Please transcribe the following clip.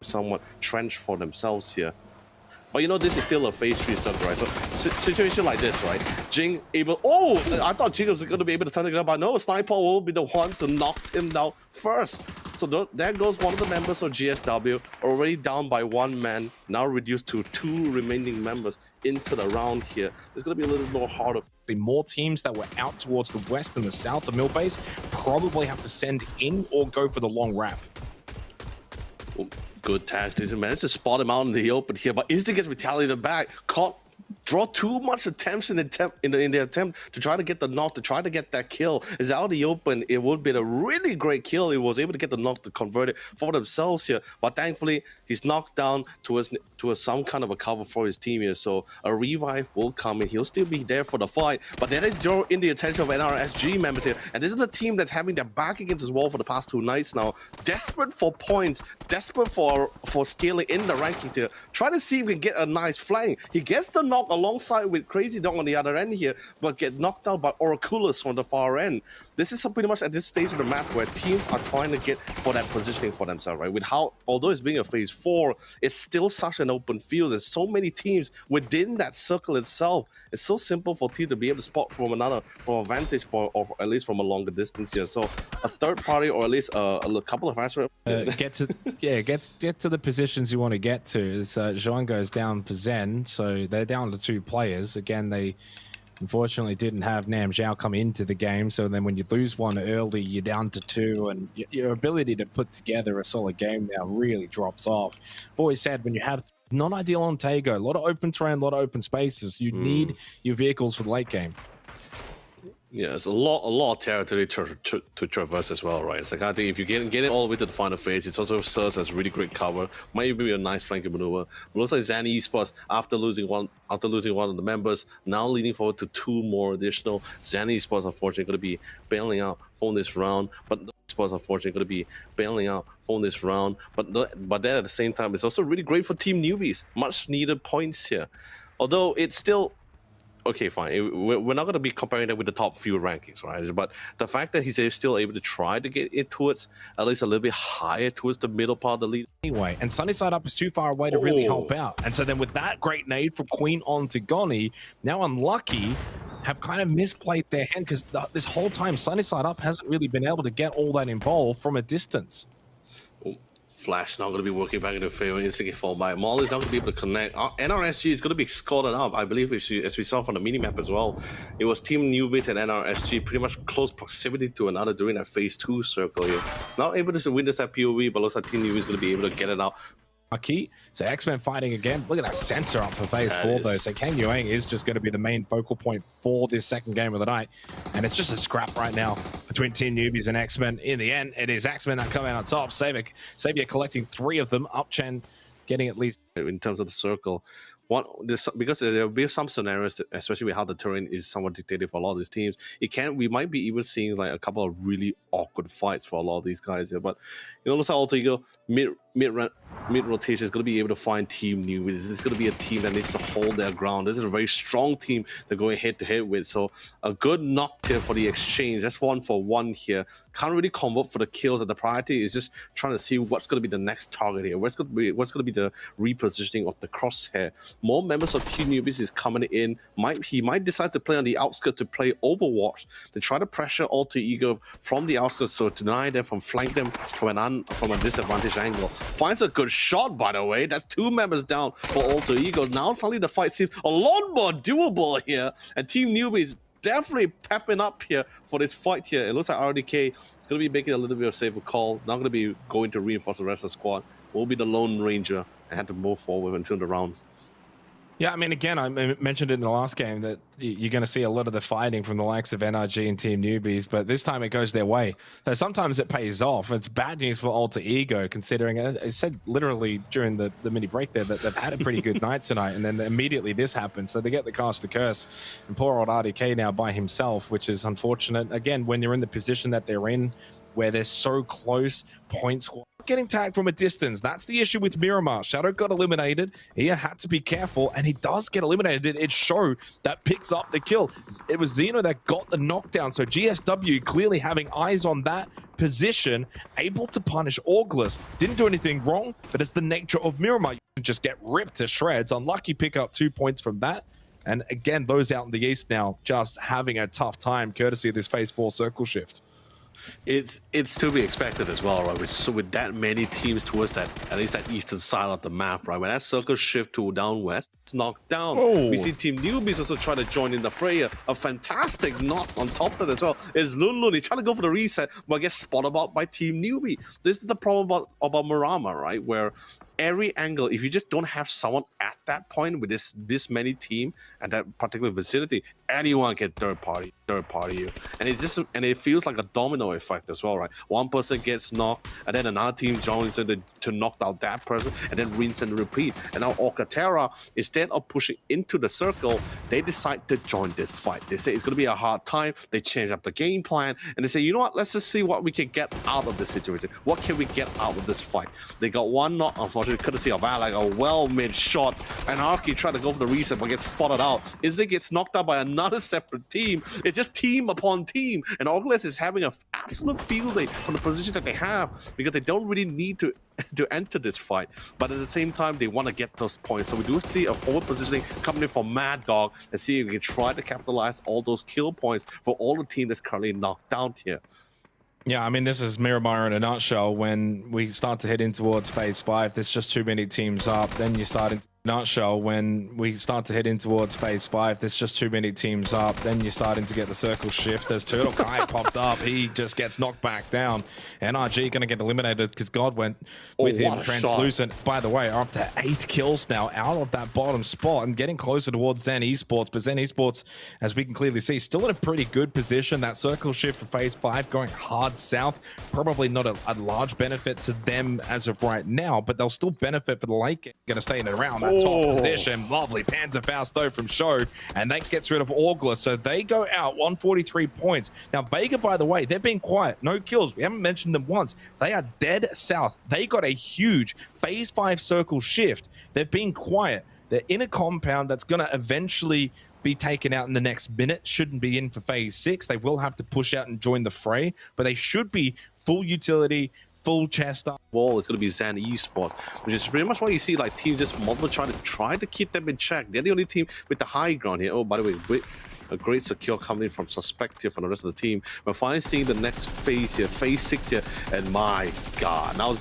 somewhat trenched for themselves here. But you know, this is still a phase 3 circle, right? So situation like this, right? Jing able, oh, I thought Jing was going to be able to turn it up, but no, Sniper will be the one to knock him down first. So there goes one of the members of GSW, already down by 1 man, now reduced to 2 remaining members into the round here. It's going to be a little more harder. The more teams that were out towards the west and the south, the mill base, probably have to send in or go for the long wrap. Oh, good tactics. He managed to spot him out in the open here, but Insta gets retaliated back. Caught, draw too much attention in the attempt to try to get the knock, to try to get that kill. Is out in the open. It would be a really great kill. He was able to get the knock to convert it for themselves here, but thankfully he's knocked down towards some kind of a cover for his team here. So a revive will come in. He'll still be there for the fight, but then they draw in the attention of NRSG members here, and this is a team that's having their back against this wall for the past 2 nights now, desperate for points, desperate for scaling in the rankings here, try to see if we can get a nice flank. He gets the knock alongside with Crazy Dog on the other end here, but get knocked out by Oraculus from the far end. This is pretty much at this stage of the map where teams are trying to get for that positioning for themselves, right? With how, although it's being a phase 4, it's still such an open field. There's so many teams within that circle itself. It's so simple for teams to be able to spot from a vantage point, or at least from a longer distance here. So a third party, or at least a couple of answers. Get to the positions you want to get to. As Zhuang goes down for Zen, so they're down to 2 players. Again, they unfortunately didn't have Nam Zhao come into the game, so then when you lose one early, you're down to 2, and your ability to put together a solid game now really drops off. I've always said, when you have not ideal on Tago, a lot of open terrain, a lot of open spaces, you need your vehicles for the late game. Yeah, it's a lot of territory to traverse as well, right? It's like, I think if you get it all the way to the final phase, it also serves as really great cover. Might even be a nice flanking maneuver. But also Zan Esports, after losing one of the members, now leading forward to 2 more additional. Zan Esports unfortunately going to be bailing out from this round, but Esports unfortunately going to be bailing out from this round. But then at the same time, it's also really great for Team Newbies. Much needed points here, although it's still. Okay, fine. We're not going to be comparing that with the top few rankings, right? But the fact that he's still able to try to get it towards at least a little bit higher towards the middle part of the lead. Anyway, and Sunnyside Up is too far away to really help out. And so then with that great nade from Queen on to Goni, now Unlucky have kind of misplayed their hand, because this whole time Sunnyside Up hasn't really been able to get all that involved from a distance. Flash not going to be working back in the favor. Instantly fall by. Molly's not going to be able to connect. NRSG is going to be scored up, I believe, as we saw from the minimap as well. It was Team Newbies and NRSG pretty much close proximity to another during that phase 2 circle here. Not able to witness that POV, but looks like Team Newbies is going to be able to get it out. Key. So X-Men fighting again. Look at that center up for phase 4 though. So Kang Yuang is just going to be the main focal point for this second game of the night. And it's just a scrap right now between Team Newbies and X-Men. In the end, it is X-Men that come out on top. Savior collecting 3 of them. Upchen getting at least. In terms of the circle, because there will be some scenarios, especially with how the terrain is somewhat dictated for a lot of these teams, we might be even seeing like a couple of really awkward fights for a lot of these guys here. But you know, looks like Alter Ego mid rotation is going to be able to find Team Newbies. This is going to be a team that needs to hold their ground. This is a very strong team they're going head to head with. So a good knock here for the exchange. That's 1 for 1 here. Can't really convert for the kills, and the priority is just trying to see what's going to be the next target here. What's going to be the repositioning of the crosshair. More members of Team Newbies is coming in. He might decide to play on the outskirts to play Overwatch, to try to pressure Alter Ego from the outskirts, so to deny them, flank them from a disadvantaged angle. Finds a good shot, by the way. That's 2 members down for Alter Ego. Now suddenly the fight seems a lot more doable here, and Team Newbies definitely pepping up here for this fight here. It looks like RDK is going to be making a little bit of a safer call. Not going to be going to reinforce the rest of the squad. Will be the Lone Ranger and have to move forward until the rounds. Yeah, I mean, again, I mentioned it in the last game that you're going to see a lot of the fighting from the likes of NRG and Team Newbies, but this time it goes their way. So sometimes it pays off. It's bad news for Alter Ego, considering, I said literally during the mini break there, that they've had a pretty good night tonight, and then immediately this happens. So they get the cast the curse, and poor old RDK now by himself, which is unfortunate. Again, when you're in the position that they're in, where they're so close, point squad. Getting tagged from a distance. That's the issue with Miramar. Shadow got eliminated. He had to be careful, and he does get eliminated. It showed that pick picks up the kill. It was Xeno that got the knockdown, so GSW clearly having eyes on that position, able to punish August. Didn't do anything wrong, but it's the nature of Miramar. You can just get ripped to shreds. Unlucky pick up 2 points from that. And again, those out in the east now just having a tough time courtesy of this phase 4 circle shift. It's to be expected as well, right? So with that many teams towards that, at least that eastern side of the map, right? When that circle shift to down west, it's knocked down. Oh. We see Team Newbies also try to join in the fray. A fantastic knock on top of that as well. Is Lun. He trying to go for the reset, but gets spotted out by Team Newbie. This is the problem about Miramar, right? Where every angle, if you just don't have someone at that point with this many team and that particular vicinity, anyone can third party you, and it's just, and it feels like a domino effect as well, right? One person gets knocked, and then another team joins in to knock out that person, and then rinse and repeat. And now Alcatara, instead of pushing into the circle, they decide to join this fight. They say it's going to be a hard time. They change up the game plan, and they say, you know what? Let's just see what we can get out of this situation. What can we get out of this fight? They got one knock, unfortunately, courtesy of like a well-made shot. And Arky tried to go for the reset, but gets spotted out. Izzy gets knocked out by another separate team. It's just team upon team, and August is having an absolute field day from the position that they have because they don't really need to enter this fight, but at the same time they want to get those points. So we do see a forward positioning coming in from Mad Dog and see if we can try to capitalize all those kill points for all the team that's currently knocked down here. Yeah, I mean, this is Miramar in a nutshell. When we start to head in towards phase 5, there's just too many teams up. Then you start into nutshell. When we start to head in towards phase 5, there's just too many teams up. Then you're starting to get the circle shift. As Turtle Kai popped up, he just gets knocked back down. NRG going to get eliminated because God went with him. Translucent, shot. By the way, up to 8 kills now out of that bottom spot and getting closer towards Zen Esports. But Zen Esports, as we can clearly see, still in a pretty good position. That circle shift for phase 5 going hard south. Probably not a large benefit to them as of right now, but they'll still benefit for the late game. Going to stay in and around that top position. Lovely Panzerfaust though from Show, and that gets rid of Augler. So they go out 143 points. Now Vega, by the way, they've been quiet. No kills. We haven't mentioned them once. They are dead south. They got a huge phase 5 circle shift. They've been quiet. They're in a compound that's going to eventually be taken out in the next minute. Shouldn't be in for phase 6. They will have to push out and join the fray, but they should be full utility, full chest up. Wall, it's going to be Zen Esports, which is pretty much why you see like teams just multiple try to keep them in check. They're the only team with the high ground here. Oh, by the way, a great secure coming in from Suspect here from the rest of the team. We're finally seeing the next phase here, phase 6 here, and my God, now Zen